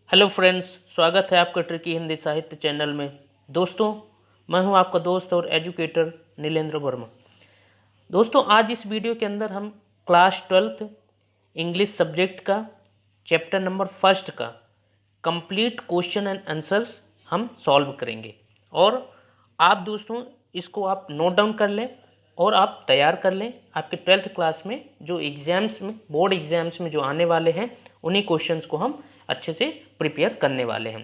Hello friends, स्वागत है आपका ट्रिकी हिंदी साहित्य चैनल में। दोस्तों, मैं हूं आपका दोस्त और एजुकेटर नीलेंद्र वर्मा। दोस्तों, आज इस वीडियो के अंदर हम क्लास 12th इंग्लिश सब्जेक्ट का चैप्टर नंबर फर्स्ट का कंप्लीट क्वेश्चन एंड आंसर्स हम सॉल्व करेंगे। और आप दोस्तों इसको आप नोट डाउन कर लें और आप तैयार कर लें। आपके 12th क्लास में जो एग्ज़ाम्स में, बोर्ड एग्ज़ाम्स में जो आने वाले हैं, उन्हीं क्वेश्चंस को हम अच्छे से प्रिपेयर करने वाले हैं।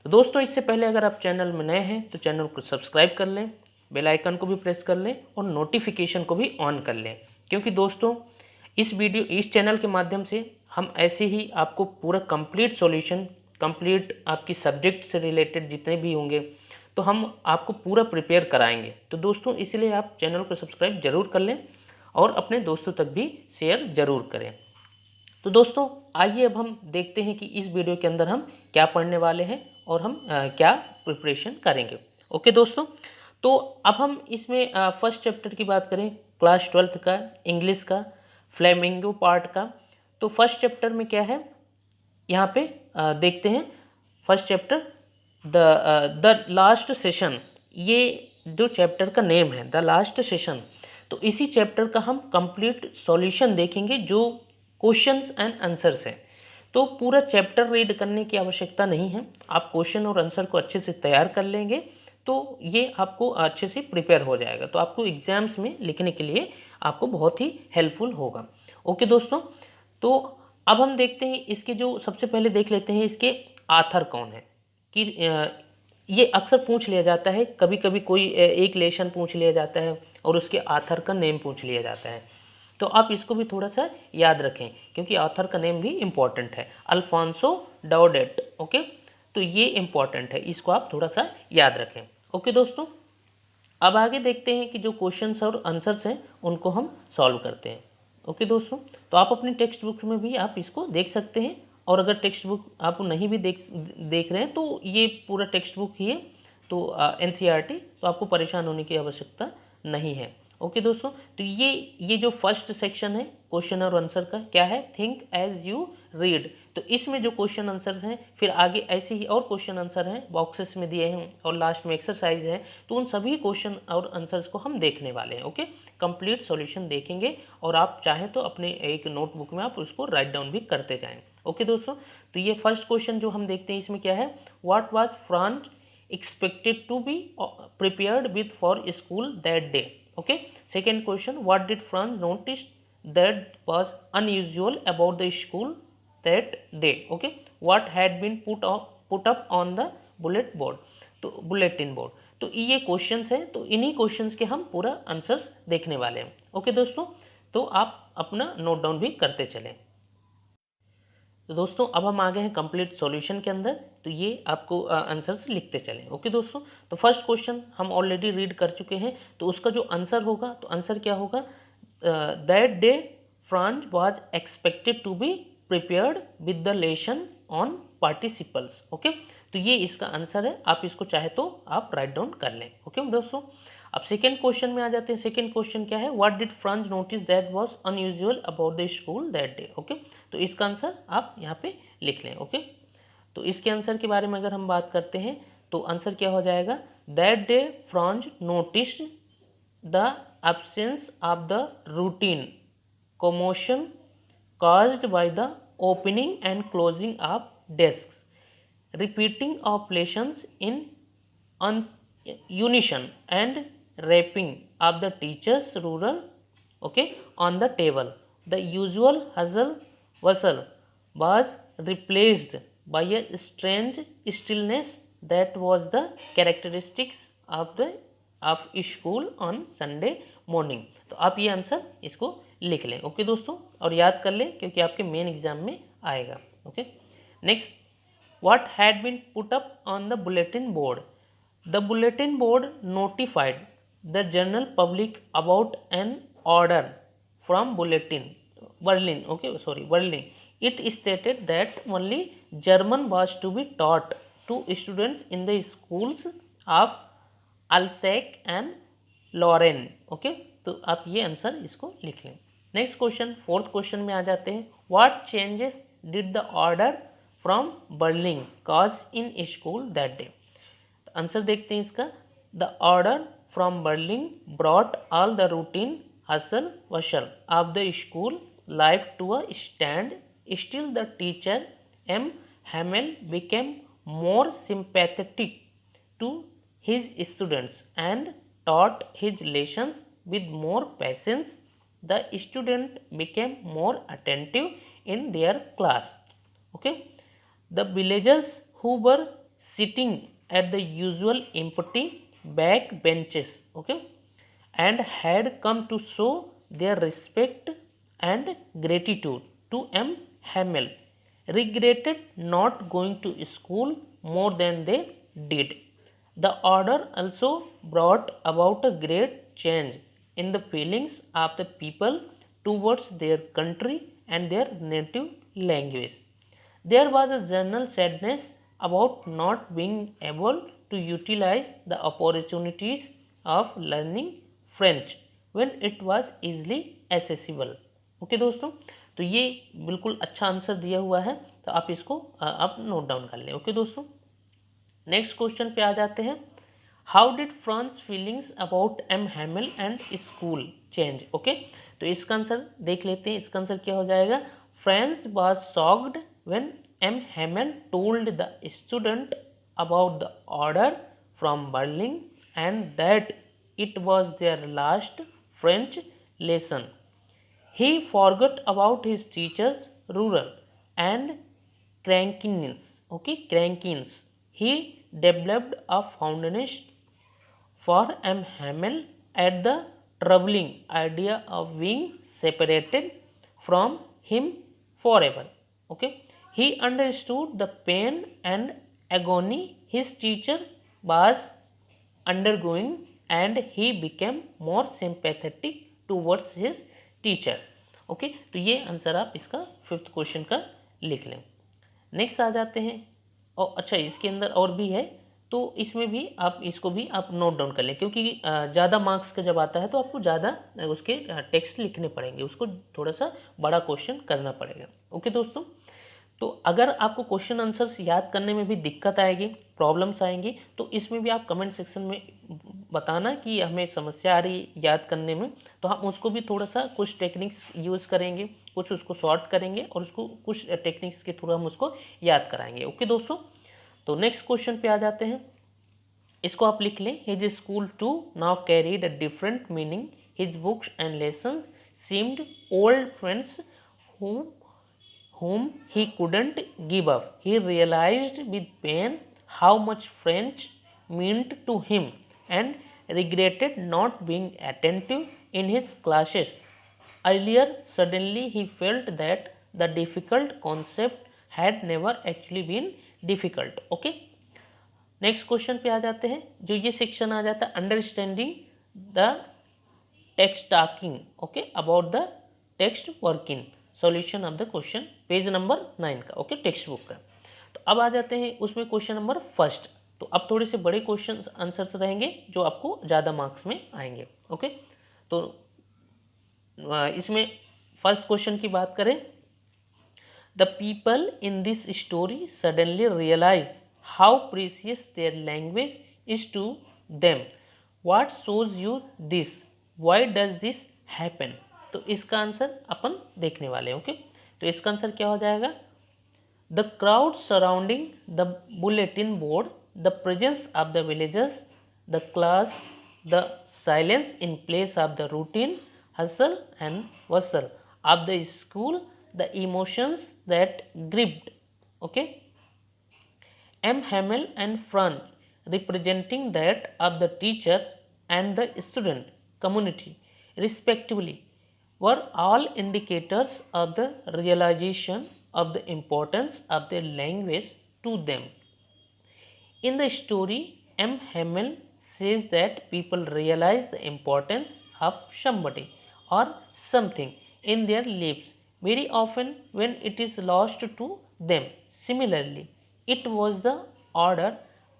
तो दोस्तों, इससे पहले अगर आप चैनल में नए हैं तो चैनल को सब्सक्राइब कर लें, बेल आइकन को भी प्रेस कर लें और नोटिफिकेशन को भी ऑन कर लें, क्योंकि दोस्तों इस चैनल के माध्यम से हम ऐसे ही आपको पूरा कंप्लीट सॉल्यूशन, कंप्लीट आपकी सब्जेक्ट से रिलेटेड जितने भी होंगे तो हम आपको पूरा प्रिपेयर कराएंगे। तो दोस्तों, इसलिए आप चैनल को सब्सक्राइब जरूर कर लें और अपने दोस्तों तक भी शेयर जरूर करें। तो दोस्तों, आइए अब हम देखते हैं कि इस वीडियो के अंदर हम क्या पढ़ने वाले हैं और हम क्या प्रिपरेशन करेंगे। ओके दोस्तों, तो अब हम इसमें फर्स्ट चैप्टर की बात करें, क्लास 12th का इंग्लिश का फ्लेमिंगो पार्ट का। तो फर्स्ट चैप्टर में क्या है, यहाँ पे देखते हैं। First chapter the last session, ये जो चैप्टर का नेम है द लास्ट सेशन। तो इसी चैप्टर का हम कंप्लीट सॉल्यूशन देखेंगे, जो क्वेश्चंस एंड आंसर्स हैं। तो पूरा चैप्टर रीड करने की आवश्यकता नहीं है, आप क्वेश्चन और आंसर को अच्छे से तैयार कर लेंगे तो ये आपको अच्छे से प्रिपेयर हो जाएगा, तो आपको एग्जाम्स में लिखने के लिए आपको बहुत ही हेल्पफुल होगा। ओके दोस्तों, तो अब हम देखते हैं इसके, जो सबसे पहले देख लेते हैं इसके आथर कौन है। कि ये अक्सर पूछ लिया जाता है, कभी कभी कोई एक लेसन पूछ लिया जाता है और उसके आथर का नेम पूछ लिया जाता है। तो आप इसको भी थोड़ा सा याद रखें, क्योंकि ऑथर का नेम भी इम्पॉर्टेंट है, अल्फोंसो डाउडेट। ओके, तो ये इम्पॉर्टेंट है, इसको आप थोड़ा सा याद रखें। ओके दोस्तों, अब आगे देखते हैं कि जो क्वेश्चंस और आंसर्स हैं उनको हम सॉल्व करते हैं। ओके दोस्तों, तो आप अपनी टेक्स्ट बुक में भी आप इसको देख सकते हैं, और अगर टेक्स्ट बुक आप नहीं भी देख रहे हैं तो ये पूरा टेक्स्ट बुक ही है, तो एनसीईआरटी, तो आपको परेशान होने की आवश्यकता नहीं है। ओके दोस्तों, तो ये जो फर्स्ट सेक्शन है क्वेश्चन और आंसर का, क्या है, थिंक एज यू रीड। तो इसमें जो क्वेश्चन आंसर हैं, फिर आगे ऐसे ही और क्वेश्चन आंसर हैं बॉक्सेस में दिए हैं, और लास्ट में एक्सरसाइज है। तो उन सभी क्वेश्चन और आंसर्स को हम देखने वाले हैं। ओके, कंप्लीट सॉल्यूशन देखेंगे, और आप चाहें तो अपने एक नोटबुक में आप उसको राइट डाउन भी करते जाएं। ओके दोस्तों, तो ये फर्स्ट क्वेश्चन जो हम देखते हैं, इसमें क्या है, what was France expected to be prepared with for school that day. Okay, second question, what did Franz notice that was unusual about the school that day? Okay, what had been put up on the bulletin board. तो ये questions हैं, तो इन्हीं questions के हम पूरा answers देखने वाले हैं। ओके दोस्तों, तो आप अपना नोट डाउन भी करते चलें। तो दोस्तों, अब हम आ गए हैं कंप्लीट सॉल्यूशन के अंदर, तो ये आपको आंसर्स लिखते चलें। ओके दोस्तों, तो फर्स्ट क्वेश्चन हम ऑलरेडी रीड कर चुके हैं, तो उसका जो आंसर होगा, तो आंसर क्या होगा, that day Franz was expected to be prepared with the lesson on participles. Okay, तो ये इसका आंसर है, आप इसको चाहे तो आप राइट डाउन कर लें। ओके दोस्तों, अब सेकेंड क्वेश्चन में आ जाते हैं। सेकेंड क्वेश्चन क्या है, what did France notice that was unusual about the school that day. Okay, तो इसका आंसर आप यहाँ पे लिख लें। ओके, तो इसके आंसर के बारे में अगर हम बात करते हैं, तो आंसर क्या हो जाएगा, that day France noticed the absence of the routine commotion caused by the opening and closing of desks, repeating of lessons in unison, and rapping of the teachers ruler, okay, on the table. The usual hustle bustle was replaced by a strange stillness that was the characteristics of school on Sunday morning. तो आप ये answer इसको लिख लें। Okay दोस्तों, और याद कर लें, क्योंकि आपके मेन एग्जाम में आएगा। Okay, next, what had been put up on the bulletin board. The bulletin board notified the general public about an order from Berlin. Okay, sorry, Berlin. It stated that only German was to be taught to students in the schools of Alsace and Lorraine. Okay, तो आप ये answer इसको लिख लें। Next question, fourth question में आ जाते हैं। What changes did the order from Berlin caused in a school that day. Answer देखते हैं इसका. The order from Berlin brought all the routine hustle bustle of the school life to a stand. Still the teacher M. Hamel became more sympathetic to his students and taught his lessons with more patience. The student became more attentive in their class. Okay, the villagers who were sitting at the usual empty back benches, okay, and had come to show their respect and gratitude to M. Hamel, regretted not going to school more than they did. The order also brought about a great change in the feelings of the people towards their country and their native language. There was a general sadness about not being able to utilize the opportunities of learning French when it was easily accessible. Okay दोस्तों, तो ये बिल्कुल अच्छा answer दिया हुआ है, तो आप इसको आप नोट डाउन कर लें. ओके दोस्तों, नेक्स्ट क्वेश्चन पे आ जाते हैं. How did Franz feelings about M Hamel and school change. Okay, तो इसका आंसर देख लेते हैं. इसका आंसर क्या हो जाएगा. France was shocked when M. Hamel told the student about the order from Berlin and that it was their last French lesson. He forgot about his teacher's rural and crankiness. Okay, crankiness. He developed a fondness for M. Hamel at the troubling idea of being separated from him forever. Okay, he understood the pain and agony his teacher was undergoing and he became more sympathetic towards his teacher. Okay, तो ये answer आप इसका 5th question का लिख लें. Next आ जाते हैं. और अच्छा, इसके अंदर और भी है, तो इसमें भी आप इसको भी आप नोट डाउन कर लें, क्योंकि ज़्यादा मार्क्स का जब आता है तो आपको ज़्यादा उसके टेक्स्ट लिखने पड़ेंगे, उसको थोड़ा सा बड़ा क्वेश्चन करना पड़ेगा. ओके दोस्तों, तो अगर आपको क्वेश्चन आंसर्स याद करने में भी दिक्कत आएगी, प्रॉब्लम्स आएंगी, तो इसमें भी आप कमेंट सेक्शन में बताना कि हमें समस्या आ रही याद करने में, तो हम उसको भी थोड़ा सा कुछ टेक्निक्स यूज़ करेंगे, कुछ उसको सॉर्ट करेंगे और उसको कुछ टेक्निक्स के थ्रू हम उसको याद कराएंगे. ओके दोस्तों, तो नेक्स्ट क्वेश्चन पे आ जाते हैं. इसको आप लिख लें. His school too now carried a different meaning. His books and lesson seemed old friends whom he couldn't give up. He realized with pain how much French meant to him and regretted not being attentive in his classes. Earlier, suddenly he felt that the difficult concept had never actually been difficult. Okay? Next question पे आ जाते हैं. जो ये section आ जाता है understanding the text talking, okay, about the text working, solution of the question, page number 9 का. Okay, text book का. तो अब आ जाते हैं उसमें क्वेश्चन नंबर 1. तो अब थोड़े से बड़े क्वेश्चन आंसर्स रहेंगे जो आपको ज़्यादा मार्क्स में आएंगे. ओके, तो इसमें फर्स्ट क्वेश्चन की बात करें. The people in this story suddenly realise how precious their language is to them. What shows you this? Why does this happen? तो इसका आंसर अपन देखने वाले हैं. ओके, तो इसका आंसर क्या हो जाएगा. The crowd surrounding the bulletin board, the presence of the villagers, the class, the silence in place of the routine hustle and bustle of the school, the emotions that gripped. Okay, M. Hamel and Franz representing that of the teacher and the student community respectively were all indicators of the realization of the importance of the language to them. In the story, M. Hamel says that people realize the importance of somebody or something in their lives very often when it is lost to them. Similarly, it was the order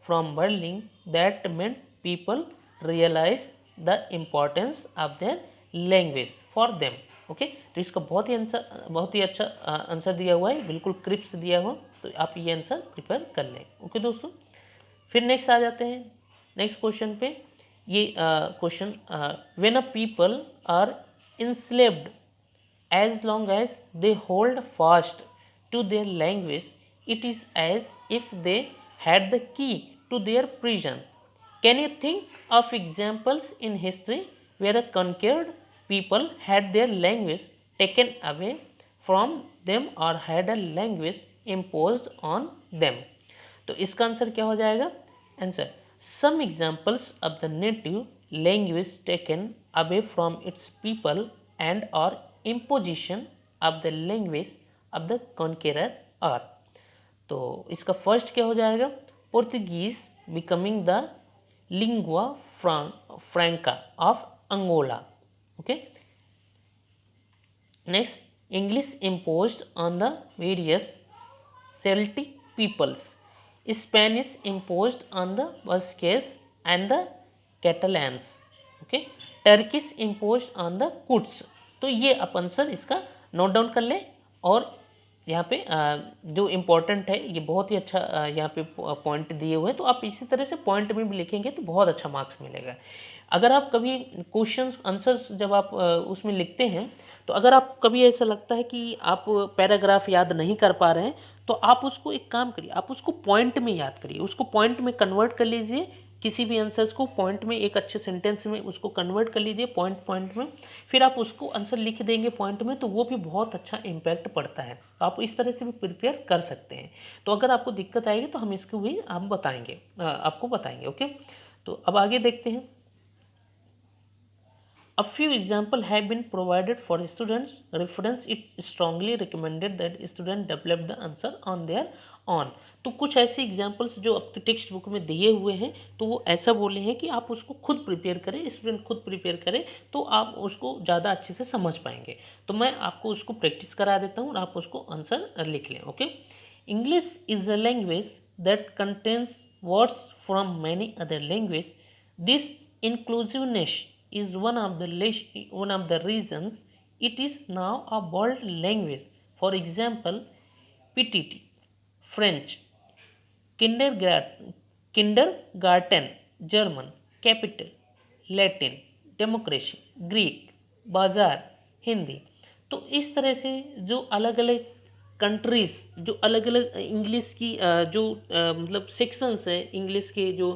from Berlin that made people realize the importance of their language for them. Okay, तो इसका बहुत ही अच्छा answer दिया हुआ है, बिल्कुल Cripps दिया हुआ. तो आप ये आंसर प्रिपेयर कर लें। ओके दोस्तों, फिर नेक्स्ट आ जाते हैं नेक्स्ट क्वेश्चन पे। ये question, when a people are enslaved as long as they hold fast to their language, it is as if they had the key to their prison. Can you think of examples in history where a conquered people had their language taken away from them or had a language imposed on them? तो इसका answer क्या हो जाएगा? Answer, some examples of the native language taken away from its people and or imposition of the language of the conqueror are। तो इसका first क्या हो जाएगा? Portuguese becoming the lingua franca of Angola. Okay, next, English imposed on the various Celtic peoples, Spanish imposed on the Basques and the Catalans, okay, Turkish imposed on the Kurds। तो ये आप answer इसका note down कर लें। और यहाँ पे जो इम्पोर्टेंट है, ये बहुत ही अच्छा यहाँ पे पॉइंट दिए हुए हैं, तो आप इसी तरह से पॉइंट में भी लिखेंगे तो बहुत अच्छा मार्क्स मिलेगा। अगर आप कभी क्वेश्चन आंसर्स जब आप उसमें लिखते हैं, तो अगर आप कभी ऐसा लगता है कि आप पैराग्राफ याद नहीं कर पा रहे हैं, तो आप उसको एक काम करिए, आप उसको पॉइंट में याद करिए, उसको पॉइंट में कन्वर्ट कर लीजिए। किसी भी आंसर्स को पॉइंट में, एक अच्छे सेंटेंस में उसको कन्वर्ट कर लीजिए पॉइंट में, फिर आप उसको आंसर लिख देंगे पॉइंट में, तो वो भी बहुत अच्छा इम्पैक्ट पड़ता है। तो आप इस तरह से भी प्रिपेयर कर सकते हैं। तो अगर आपको दिक्कत आएगी तो हम इसको भी हम बताएंगे, आपको बताएंगे। ओके, तो अब आगे देखते हैं। A few examples have been provided for students' reference. It strongly recommended that students develop the answer on their own। तो कुछ ऐसे एग्जाम्पल्स जो आपके टेक्स्ट बुक में दिए हुए हैं, तो वो ऐसा बोले हैं कि आप उसको खुद प्रिपेयर करें, स्टूडेंट खुद प्रिपेयर करें, तो आप उसको ज़्यादा अच्छे से समझ पाएंगे। तो मैं आपको उसको प्रैक्टिस करा देता हूँ और आप उसको आंसर लिख लें। Okay, English is a language that contains words from many other language. This inclusiveness is one of the reasons it is now a world language। For example, PTT, French, kindergarten, German, capital, Latin, democracy, Greek, बाजार, हिंदी। तो इस तरह से जो अलग अलग countries, जो अलग अलग इंग्लिश की जो मतलब सेक्शंस है इंग्लिश के, जो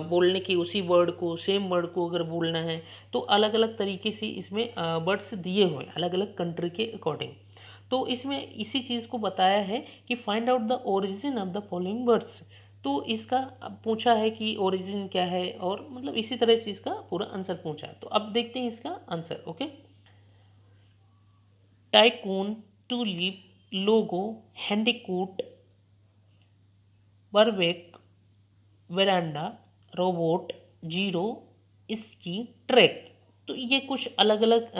बोलने की उसी वर्ड को, सेम वर्ड को अगर बोलना है, तो अलग अलग तरीके से इसमें वर्ड्स दिए हुए हैं अलग अलग कंट्री के अकॉर्डिंग। तो इसमें इसी चीज़ को बताया है कि find out the origin of the following words. तो इसका पूछा है कि ओरिजिन क्या है, और मतलब इसी तरह से इसका पूरा आंसर पूछा है। तो अब देखते हैं इसका आंसर। ओके, टाइकून, टूलिप, लोगो, हैंडीकूट, बर्वेक, वेरांडा, रोबोट, जीरो, इसकी, ट्रैक। तो ये कुछ अलग अलग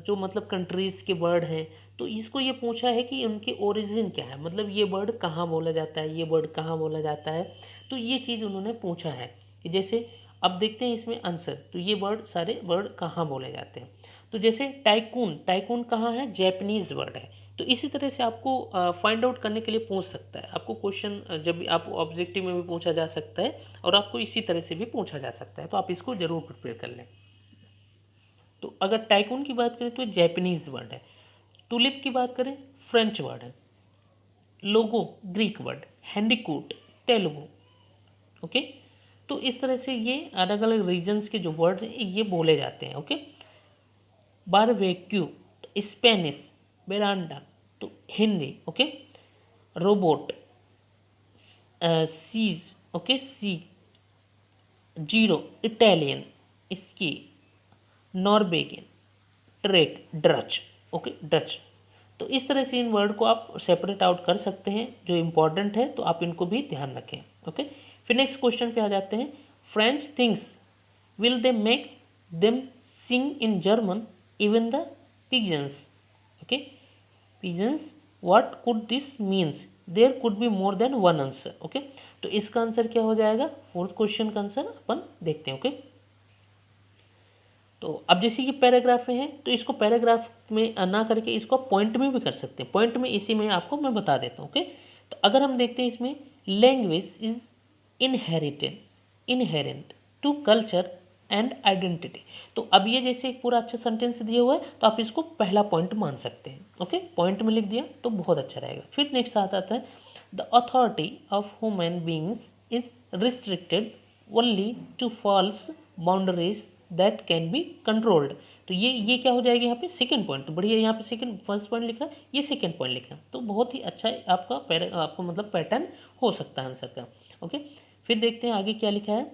जो मतलब कंट्रीज़ के वर्ड हैं। तो इसको ये पूछा है कि उनके ओरिजिन क्या है, मतलब ये वर्ड कहाँ बोला जाता है, ये वर्ड कहाँ बोला जाता है। तो ये चीज़ उन्होंने पूछा है कि जैसे अब देखते हैं इसमें आंसर। तो ये वर्ड, सारे वर्ड कहाँ बोले जाते हैं। तो जैसे टाइकून, टाइकून कहाँ है, जैपनीज़ वर्ड है। तो इसी तरह से आपको फाइंड आउट करने के लिए पूछ सकता है। आपको क्वेश्चन जब भी आप ऑब्जेक्टिव में भी पूछा जा सकता है, और आपको इसी तरह से भी पूछा जा सकता है। तो आप इसको ज़रूर प्रिपेयर कर लें। तो अगर टाइकून की बात करें तो जैपनीज़ वर्ड है, टूलिप की बात करें फ्रेंच वर्ड है, लोगो ग्रीक वर्ड, हैंडीकूट तेलुगु। ओके, तो इस तरह से ये अलग अलग रीजन्स के जो वर्ड हैं ये बोले जाते हैं। ओके, बारबेक्यू स्पेनिश, बेरांडा तो Hindi. Okay, robot, Czech, okay see, zero Italian, ski Norwegian, trek Dutch. Okay, Dutch. तो इस तरह से इन वर्ड को आप सेपरेट आउट कर सकते हैं, जो इम्पोर्टेंट है, तो आप इनको भी ध्यान रखें। ओके, फिर नेक्स्ट क्वेश्चन पे आ जाते हैं। Franz thinks will they make them sing in German even the pigeons. Okay, pigeons, what could this means, there could be more than one answer. Okay, तो इसका आंसर क्या हो जाएगा, फोर्थ क्वेश्चन का आंसर अपन देखते हैं। ओके, तो अब जैसे ये पैराग्राफ में है, तो इसको पैराग्राफ में ना करके इसको पॉइंट में भी कर सकते हैं। पॉइंट में इसी में आपको मैं बता देता हूँ। ओके, तो अगर हम देखते हैं इसमें, language is inherent to culture and identity. तो अब ये जैसे एक पूरा अच्छा सेंटेंस दिया हुआ है तो आप इसको पहला पॉइंट मान सकते हैं। ओके, पॉइंट में लिख दिया तो बहुत अच्छा रहेगा। फिर नेक्स्ट आता है, the authority of human beings is restricted only to false boundaries that can be controlled. तो ये क्या हो जाएगा यहाँ पे सेकंड पॉइंट। तो बढ़िया, यहाँ पे सेकंड, फर्स्ट पॉइंट लिखा, ये सेकंड पॉइंट लिखा, तो बहुत ही अच्छा आपका मतलब पैटर्न हो सकता है आंसर का। ओके, फिर देखते हैं आगे क्या लिखा है,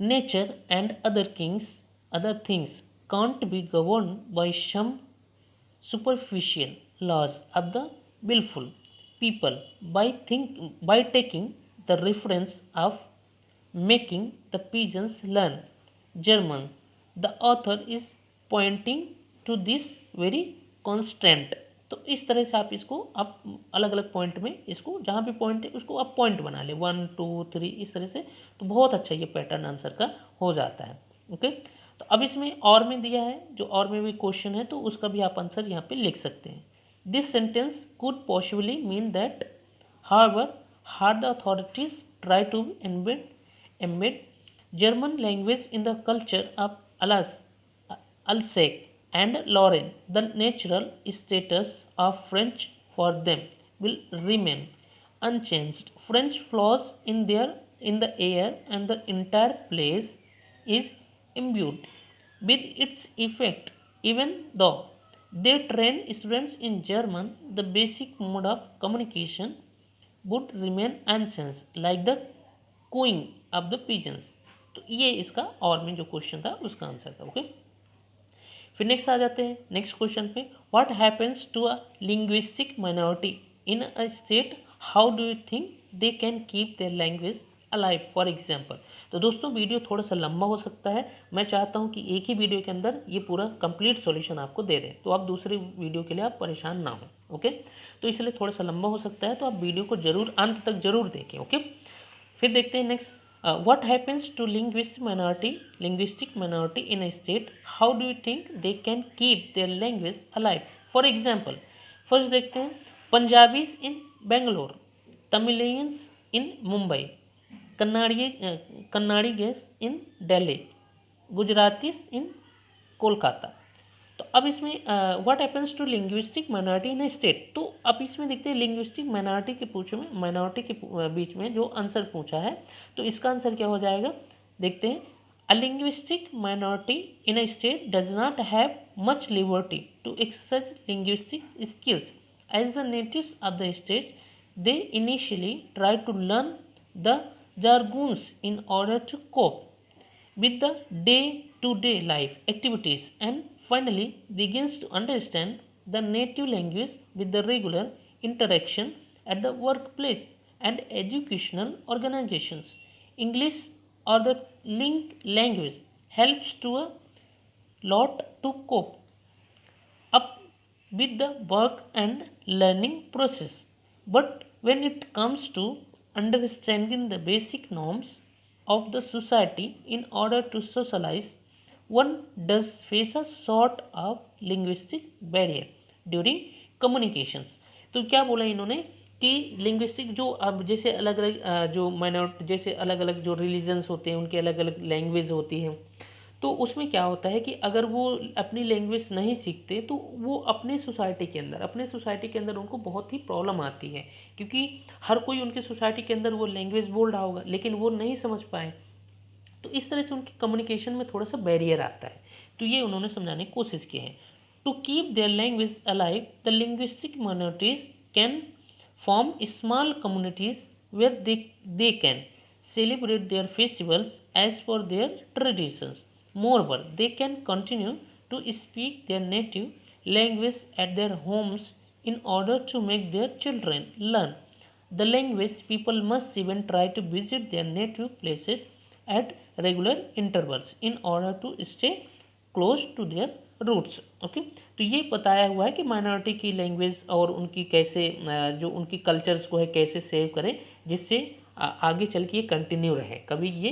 nature and other things can't be governed by some superficial laws of the willful people by taking the reference of making the pigeons learn German. The author is pointing to this very constraint. तो इस तरह से आप इसको आप अलग अलग point में इसको जहाँ भी पॉइंट है उसको आप पॉइंट बना ले, 1 2 3 इस तरह से, तो बहुत अच्छा ये पैटर्न आंसर का हो जाता है। ओके, तो अब इसमें और में दिया है, जो और में भी क्वेश्चन है तो उसका भी आप आंसर यहाँ पे लिख सकते हैं। This sentence could possibly mean that however hard the authorities try to embed German language in the culture of Alsace and Lorraine, the natural status of French for them will remain unchanged. French flows in the air, and the entire place is imbued with its effect. Even though they train students in German, the basic mode of communication would remain unchanged, like the cooing of the pigeons. तो ये इसका और में जो question था उसका answer था। Okay, फिर नेक्स्ट आ जाते हैं नेक्स्ट क्वेश्चन पे, what happens to a linguistic minority in a state, how do you think they can keep their language alive, for example. तो दोस्तों वीडियो थोड़ा सा लंबा हो सकता है, मैं चाहता हूँ कि एक ही वीडियो के अंदर ये पूरा कंप्लीट सॉल्यूशन आपको दे दें, तो आप दूसरे वीडियो के लिए आप परेशान ना हो। ओके, तो इसलिए थोड़ा सा लंबा हो सकता है, तो आप वीडियो को जरूर अंत तक जरूर देखें। ओके, फिर देखते हैं next, what happens to linguistic minority in a state, how do you think they can keep their language alive, for example। First देखते हैं, Punjabis in Bangalore, Tamilians in Mumbai, Kannadigas in Delhi, Gujaratis in Kolkata. तो अब इसमें what happens to linguistic minority in state, तो अब इसमें देखते हैं लिंग्विस्टिक माइनॉरिटी के माइनॉरिटी के बीच में जो आंसर पूछा है, तो इसका आंसर क्या हो जाएगा, देखते हैं, a linguistic minority in a state does not have much liberty to exercise linguistic skills as the natives of the state, they initially try to learn the jargons in order to cope with the day-to-day life activities, and finally begins to understand the native language with the regular interaction at the workplace and educational organizations. English or the linked language helps to a lot to cope up with the work and learning process. But when it comes to understanding the basic norms of the society in order to socialize, one does face a sort of linguistic barrier during communications। तो क्या बोला इन्होंने कि linguistic जो अब जैसे अलग अलग जो माइनॉरिटी, जैसे अलग अलग जो रिलीजन्स होते हैं उनकी अलग अलग लैंग्वेज होती है, तो उसमें क्या होता है कि अगर वो अपनी लैंग्वेज नहीं सीखते तो वो अपने सोसाइटी के अंदर उनको बहुत ही प्रॉब्लम आती है, क्योंकि हर कोई उनकी सोसाइटी के अंदर वो लैंग्वेज बोल रहा होगा लेकिन वो नहीं समझ पाए, तो इस तरह से उनकी कम्युनिकेशन में थोड़ा सा बैरियर आता है। तो ये उन्होंने समझाने की कोशिश की है। To keep their language alive, the linguistic minorities can form small communities where they can celebrate their festivals as per their traditions. Moreover, they can continue to speak their native language at their homes in order to make their children learn the language. People must even try to visit their native places at regular intervals in order to stay close to their roots. Okay, तो ये बताया हुआ है कि minority की language और उनकी कैसे जो उनकी कल्चर्स को है कैसे सेव करें, जिससे आगे चल के ये कंटिन्यू रहे, कभी ये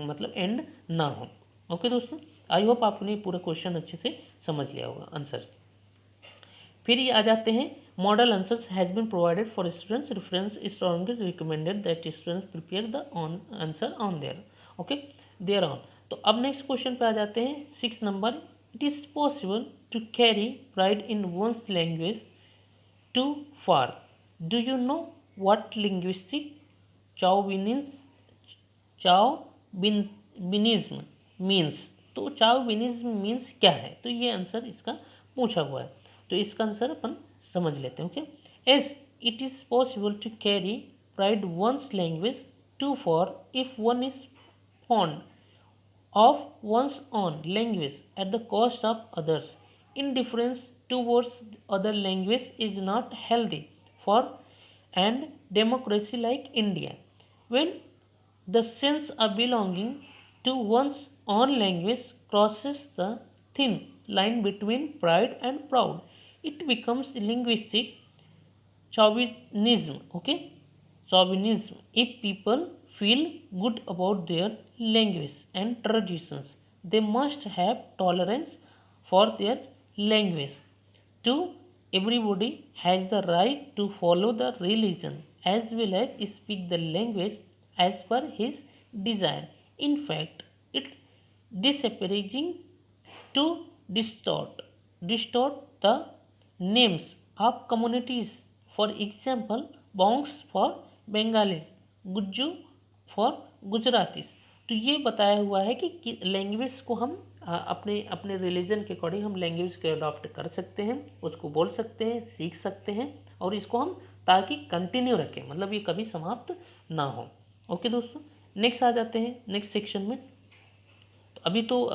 मतलब एंड ना हो। ओके दोस्तों, आई होप आपने पूरा क्वेश्चन अच्छे से समझ लिया होगा आंसर। फिर ये आ जाते हैं model answers has been provided for students. Reference is strongly recommended that students prepare the answer on their okay thereon. तो अब नेक्स्ट क्वेश्चन पे आ जाते हैं 6 number. It is possible to carry pride in one's language too far. Do you know what linguistic chauvinism means. तो chauvinism means क्या है, तो ये आंसर इसका पूछा हुआ है. तो इसका आंसर अपन समझ लेते हैं. Okay, as it is possible to carry pride one's language too far if one is fond of one's own language at the cost of others. Indifference towards other language is not healthy for and democracy like India. When the sense of belonging to one's own language crosses the thin line between pride and proud, it becomes linguistic chauvinism. Okay, chauvinism. If people feel good about their language and traditions, they must have tolerance for their language. 2. Everybody has the right to follow the religion as well as speak the language as per his desire. In fact, it disparaging to distort the names of communities. For example, Bongs for Bengalis, Gujju for Gujaratis. तो ये बताया हुआ है कि language को हम अपने अपने रिलीजन के अकॉर्डिंग हम लैंग्वेज को अडॉप्ट कर सकते हैं, उसको बोल सकते हैं, सीख सकते हैं और इसको हम ताकि कंटिन्यू रखें, मतलब ये कभी समाप्त ना हो. ओके दोस्तों, नेक्स्ट आ जाते हैं नेक्स्ट सेक्शन में. तो अभी तो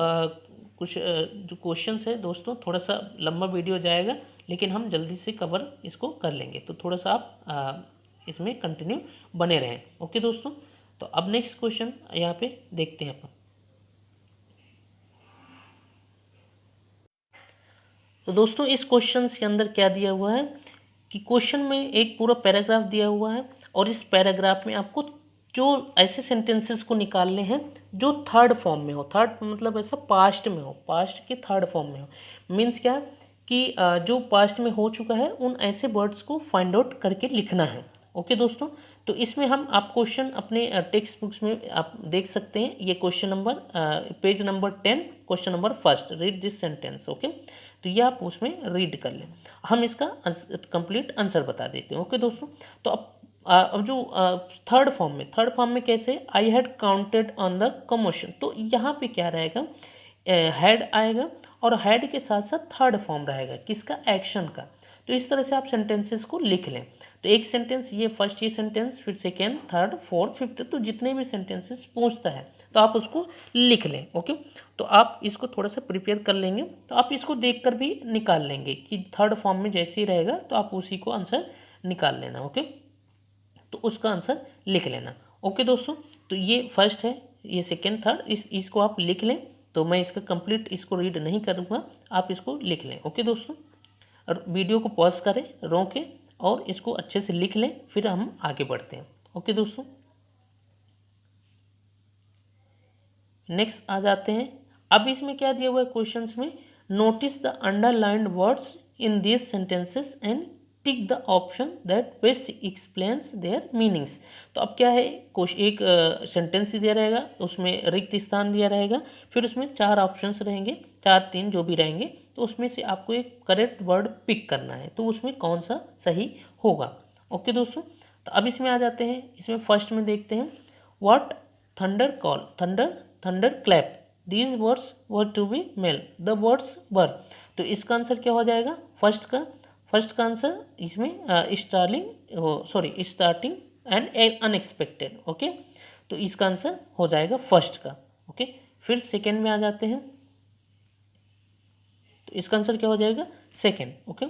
कुछ जो क्वेश्चंस है दोस्तों थोड़ा सा लंबा वीडियो जाएगा, लेकिन हम जल्दी से कवर इसको कर लेंगे, तो थोड़ा सा आप इसमें कंटिन्यू बने रहें. ओके दोस्तों, तो अब नेक्स्ट क्वेश्चन यहाँ पे देखते हैं अपन. तो दोस्तों इस क्वेश्चन के अंदर क्या दिया हुआ है कि क्वेश्चन में एक पूरा पैराग्राफ दिया हुआ है और इस पैराग्राफ में आपको जो ऐसे सेंटेंसेस को निकालने हैं जो थर्ड फॉर्म में हो. थर्ड मतलब ऐसा पास्ट में हो, पास्ट के थर्ड फॉर्म में हो. मीन्स क्या कि जो पास्ट में हो चुका है उन ऐसे वर्ड्स को फाइंड आउट करके लिखना है. ओके दोस्तों, तो इसमें हम आप क्वेश्चन अपने टेक्स्ट बुक्स में आप देख सकते हैं. ये question number page number 10 question number first, read this sentence. Okay, तो ये आप उसमें रीड कर लें, हम इसका कंप्लीट आंसर बता देते हैं. ओके दोस्तों, तो अब जो थर्ड फॉर्म में कैसे, I had counted on the commotion. तो यहाँ पे क्या रहेगा, हैड आएगा और हैड के साथ साथ थर्ड फॉर्म रहेगा किसका, एक्शन का. तो इस तरह से आप सेंटेंसेस को लिख लें. तो एक सेंटेंस ये फर्स्ट ये सेंटेंस, फिर सेकेंड, थर्ड, फोर्थ, फिफ्थ, तो जितने भी सेंटेंसेस पूछता है तो आप उसको लिख लें. ओके, तो आप इसको थोड़ा सा प्रिपेयर कर लेंगे तो आप इसको देखकर भी निकाल लेंगे कि थर्ड फॉर्म में जैसे ही रहेगा तो आप उसी को आंसर निकाल लेना. ओके, तो उसका आंसर लिख लेना. ओके दोस्तों, तो ये फर्स्ट है, ये सेकेंड, थर्ड, इसको आप लिख लें. तो मैं इसका कंप्लीट इसको रीड नहीं करूँगा, आप इसको लिख लें. ओके दोस्तों, और वीडियो को पॉज करें, रोकें और इसको अच्छे से लिख लें, फिर हम आगे बढ़ते हैं. ओके दोस्तों, नेक्स्ट आ जाते हैं. अब इसमें क्या दिया हुआ है क्वेश्चंस में, notice the underlined words in this sentences and tick the option that best explains there meanings. तो अब क्या है, एक सेंटेंस दिया रहेगा, उसमें रिक्त स्थान दिया रहेगा, फिर उसमें 4 ऑप्शंस रहेंगे, 4 3 जो भी रहेंगे, तो उसमें से आपको एक करेक्ट वर्ड पिक करना है, तो उसमें कौन सा सही होगा. ओके दोस्तों, तो अब इसमें आ जाते हैं. इसमें फर्स्ट में देखते हैं, what thunder call, thunder clap, these words were to be mail, the words were. तो इसका आंसर क्या हो जाएगा, फर्स्ट का आंसर इसमें स्टार्टिंग एंड अनएक्सपेक्टेड. ओके, तो इसका आंसर हो जाएगा फर्स्ट का. ओके, फिर सेकेंड में आ जाते हैं, तो इसका आंसर क्या हो जाएगा, सेकेंड. ओके,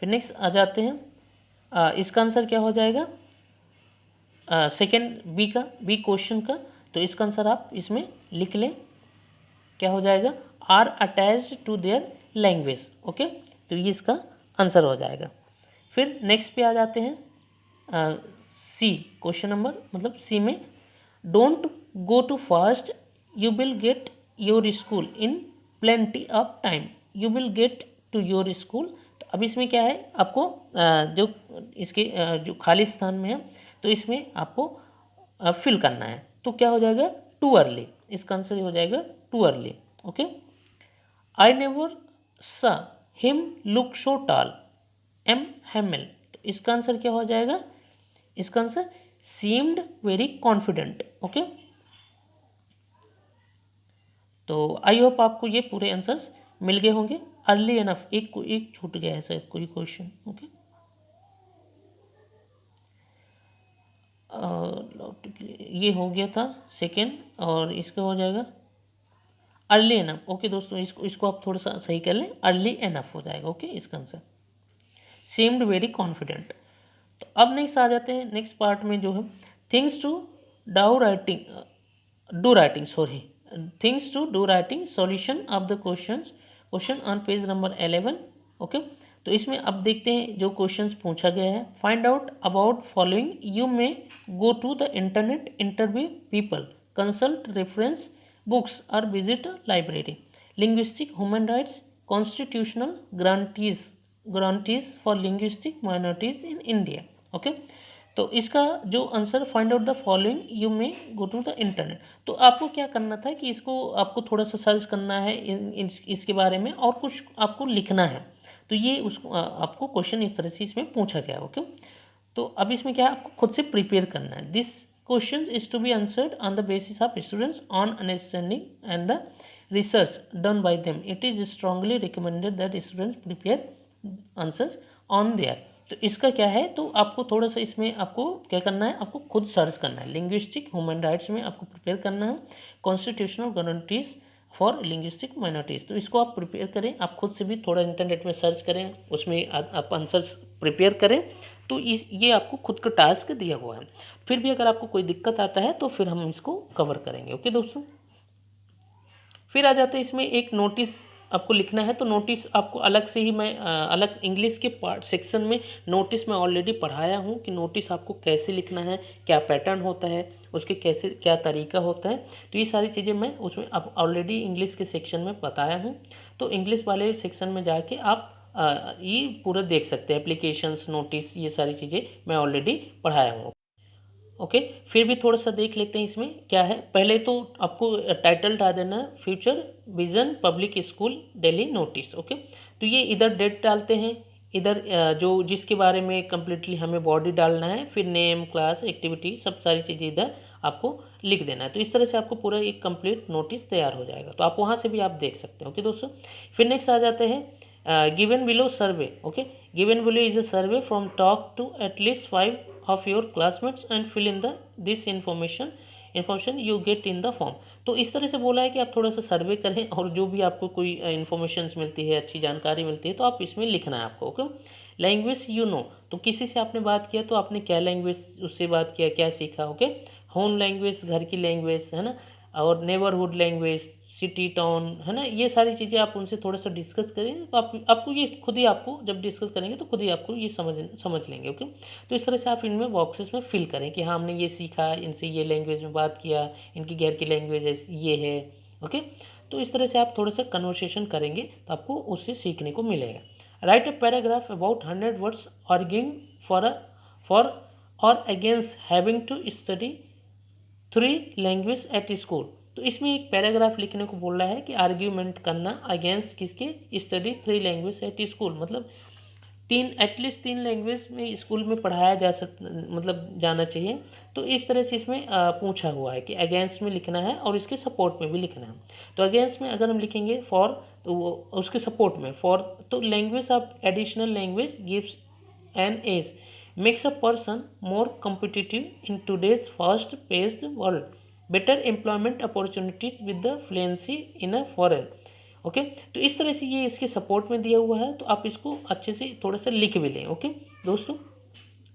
फिर नेक्स्ट आ जाते हैं, इसका आंसर क्या हो जाएगा, सेकेंड बी क्वेश्चन का. तो इसका आंसर आप इसमें लिख लें, क्या हो जाएगा, are attached to their language. Okay, तो ये इसका आंसर हो जाएगा. फिर नेक्स्ट पे आ जाते हैं, सी क्वेश्चन नंबर, मतलब सी में, don't go too fast, you will get your school in plenty of time, you will get to your school. तो अब इसमें क्या है, आपको जो इसके जो खाली स्थान में है तो इसमें आपको फिल करना है। तो क्या हो जाएगा, टू अर्ली, इसका आंसर हो जाएगा too early. Okay, I never saw him look so tall, M Hamel, तो इसका आंसर क्या हो जाएगा, इसका answer seemed very confident. Okay, तो आई होप आपको ये पूरे आंसर्स मिल गए होंगे। अर्ली एनफ, एक छूट गया है शायद कोई क्वेश्चन। ओके, ये हो गया था सेकेंड, और इसका हो जाएगा अर्ली एनफ। ओके दोस्तों, इसको आप थोड़ा सा सही कर लें, अर्ली एनफ हो जाएगा। ओके, इसका आंसर सीम्ड वेरी कॉन्फिडेंट। तो अब नेक्स्ट आ जाते हैं, नेक्स्ट पार्ट में जो है things to do writing sorry things to do writing solution of the question on page number 11। Okay, तो इसमें अब देखते हैं जो क्वेश्चंस पूछा गया है। Find out about following, you may go to the internet, interview people, consult reference books और visit library, linguistic, human rights, constitutional guarantees for linguistic minorities in India. Okay, तो इसका जो answer find out the following, you may go to the internet, तो आपको क्या करना था कि इसको आपको थोड़ा सा सर्च करना है इसके बारे में, और कुछ आपको लिखना है। तो ये उसको आपको क्वेश्चन इस तरह से इसमें पूछा गया। ओके, तो अब इसमें क्या है, आपको खुद से प्रिपेयर करना है। This question is to be answered on the basis of students on understanding and the research done by them. It is strongly recommended that students prepare answers on their. तो इसका क्या है, तो आपको थोड़ा सा इसमें आपको क्या करना है, आपको खुद सर्च करना है। लिंग्विस्टिक ह्यूमन राइट्स में आपको प्रिपेयर करना है, constitutional guarantees for linguistic minorities, तो इसको आप प्रिपेयर करें। आप खुद से भी थोड़ा इंटरनेट में सर्च करें, उसमें आप आंसर्स प्रिपेयर करें। तो ये आपको खुद का टास्क दिया हुआ है। फिर भी अगर आपको कोई दिक्कत आता है तो फिर हम इसको कवर करेंगे। ओके दोस्तों, फिर आ जाते हैं इसमें एक नोटिस आपको लिखना है। तो नोटिस आपको अलग से ही मैं अलग इंग्लिश के पार्ट सेक्शन में नोटिस मैं ऑलरेडी पढ़ाया हूँ कि नोटिस आपको कैसे लिखना है, क्या पैटर्न होता है, उसके कैसे क्या तरीका होता है। तो ये सारी चीज़ें मैं उसमें अब ऑलरेडी इंग्लिश के सेक्शन में बताया हूँ। तो इंग्लिश वाले सेक्शन में जाके आप ये पूरा देख सकते हैं। एप्लीकेशंस, नोटिस, ये सारी चीज़ें मैं ऑलरेडी पढ़ाया हूँ। ओके, फिर भी थोड़ा सा देख लेते हैं इसमें क्या है। पहले तो आपको टाइटल डाल देना है, future vision public school Delhi notice. Okay, तो ये इधर डेट डालते हैं, इधर जो जिसके बारे में कम्प्लीटली हमें बॉडी डालना है, फिर नेम, क्लास, एक्टिविटी, सब सारी चीज़ें इधर आपको लिख देना है। तो इस तरह से आपको पूरा एक कंप्लीट नोटिस तैयार हो जाएगा। तो आप वहाँ से भी आप देख सकते हैं। ओके दोस्तों, फिर नेक्स्ट आ जाते हैं given below survey. Okay, given below is a survey from talk to at least 5 of your classmates and fill in the this information you get in the form। तो इस तरह से बोला है कि आप थोड़ा सा सर्वे करें, और जो भी आपको कोई इन्फॉर्मेशंस मिलती है, अच्छी जानकारी मिलती है, तो आप इसमें लिखना है आपको। ओके, लैंग्वेज यू नो, तो किसी से आपने बात किया तो आपने क्या लैंग्वेज उससे बात किया, क्या सीखा। ओके, होम लैंग्वेज घर की लैंग्वेज है ना, और नेबरहुड लैंग्वेज, सिटी टाउन है ना, ये सारी चीज़ें आप उनसे थोड़ा सा डिस्कस करें। तो आपको ये खुद ही, आपको जब डिस्कस करेंगे तो खुद ही आपको ये समझ लेंगे। ओके, तो इस तरह से आप इनमें बॉक्सेस में फिल करें कि हाँ हमने ये सीखा, इनसे ये लैंग्वेज में बात किया, इनकी घर की लैंग्वेज ये है। ओके, तो इस तरह से आप थोड़ा सा कन्वर्सेशन करेंगे तो आपको उससे सीखने को मिलेगा। Write a paragraph about 100 words arguing for और against having to study 3 language at school. तो इसमें एक पैराग्राफ लिखने को बोल रहा है कि आर्ग्यूमेंट करना अगेंस्ट किसके, स्टडी 3 लैंग्वेज एट स्कूल, मतलब एटलीस्ट 3 लैंग्वेज में स्कूल में पढ़ाया जा मतलब जाना चाहिए। तो इस तरह से इसमें पूछा हुआ है कि अगेंस्ट में लिखना है और इसके सपोर्ट में भी लिखना है। तो अगेंस्ट में अगर हम लिखेंगे फॉर, तो उसके सपोर्ट में फॉर, तो language of additional language gives an edge makes a person more competitive in today's fast-paced world, better employment opportunities with the fluency in a foreign। Okay, तो इस तरह से ये इसके सपोर्ट में दिया हुआ है, तो आप इसको अच्छे से थोड़ा सा लिख भी लें। ओके दोस्तों,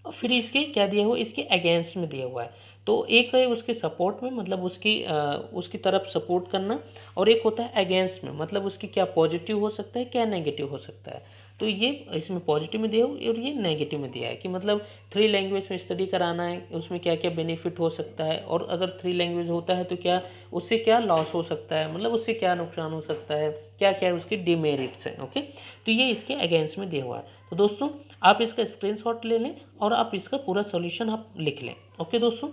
और फिर इसके क्या दिया हुआ है, इसके अगेंस्ट में दिया हुआ है। तो एक है उसके सपोर्ट में, मतलब उसकी तरफ सपोर्ट करना, और एक होता है अगेंस्ट में, मतलब उसकी क्या पॉजिटिव हो सकता है, क्या नेगेटिव हो सकता है। तो ये इसमें पॉजिटिव में दिया और ये नेगेटिव में दिया है कि मतलब 3 लैंग्वेज में स्टडी कराना है, उसमें क्या क्या बेनिफिट हो सकता है, और अगर 3 लैंग्वेज होता है तो क्या उससे क्या लॉस हो सकता है, मतलब उससे क्या नुकसान हो सकता है, क्या क्या उसके डिमेरिट्स हैं। ओके, तो ये इसके अगेंस्ट में दिया हुआ है। तो दोस्तों आप इसका स्क्रीनशॉट ले लें और आप इसका पूरा सॉल्यूशन आप लिख लें। ओके दोस्तों,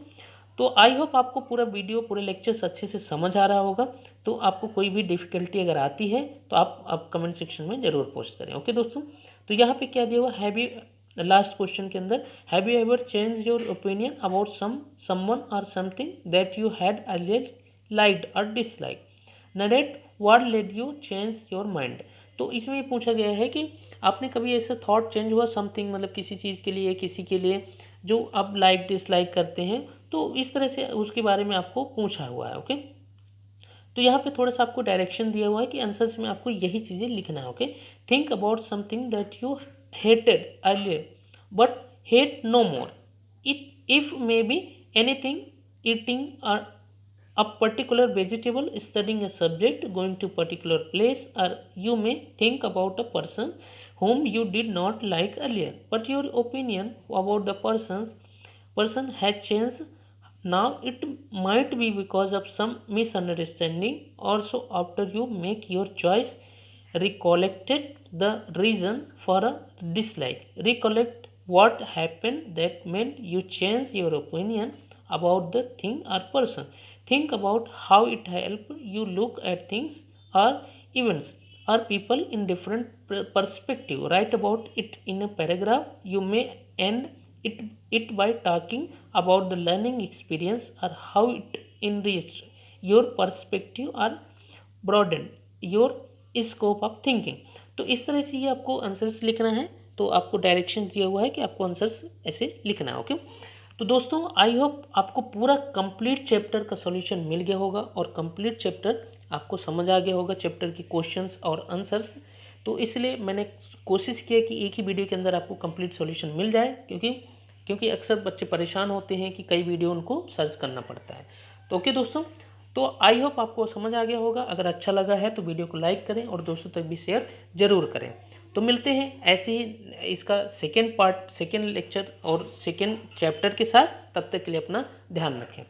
तो आई होप आपको पूरा वीडियो पूरे लेक्चर्स अच्छे से समझ आ रहा होगा। तो आपको कोई भी डिफ़िकल्टी अगर आती है तो आप कमेंट सेक्शन में ज़रूर पोस्ट करें। ओके दोस्तों, तो यहाँ पे क्या दिया हुआ, हैव यू, लास्ट क्वेश्चन के अंदर, have you ever change your opinion about someone or something that you had earlier liked or dislike, narrate what led you change your mind. तो इसमें पूछा गया है कि आपने कभी ऐसा थॉट चेंज हुआ समथिंग, मतलब किसी चीज़ के लिए, किसी के लिए जो आप लाइक डिसलाइक करते हैं, तो इस तरह से उसके बारे में आपको पूछा हुआ है। ओके, तो यहाँ पे थोड़ा सा आपको डायरेक्शन दिया हुआ है कि आंसर्स में आपको यही चीज़ें लिखना है। Okay, think about something that you hated earlier but hate no more, it if may be anything, eating a particular vegetable, studying a subject, going to particular place, or you may think about a person whom you did not like earlier but your opinion about the person has changed now. It might be because of some misunderstanding. Also, after you make your choice, recollected the reason for a dislike, recollect what happened that made you change your opinion about the thing or person. Think about how it helped you look at things or events or people in different perspective. Write about it in a paragraph. You may end it by talking about the learning experience or how it enriched your perspective or broadened your scope of thinking. तो इस तरह से ये आपको answers लिखना है। तो आपको डायरेक्शन दिया हुआ है कि आपको आंसर्स ऐसे लिखना है। ओके, तो दोस्तों आई होप आपको पूरा कंप्लीट चैप्टर का सॉल्यूशन मिल गया होगा और कंप्लीट चैप्टर आपको समझ आ गया होगा, चैप्टर की क्वेश्चंस और आंसर्स। तो इसलिए मैंने कोशिश की कि एक ही वीडियो के अंदर आपको कंप्लीट सॉल्यूशन मिल जाए, क्योंकि अक्सर बच्चे परेशान होते हैं कि कई वीडियो उनको सर्च करना पड़ता है। तो ओके दोस्तों, तो आई होप आपको समझ आ गया होगा। अगर अच्छा लगा है तो वीडियो को लाइक करें और दोस्तों तक भी शेयर जरूर करें। तो मिलते हैं ऐसे ही इसका सेकेंड पार्ट, सेकेंड लेक्चर और सेकेंड चैप्टर के साथ। तब तक के लिए अपना ध्यान रखें।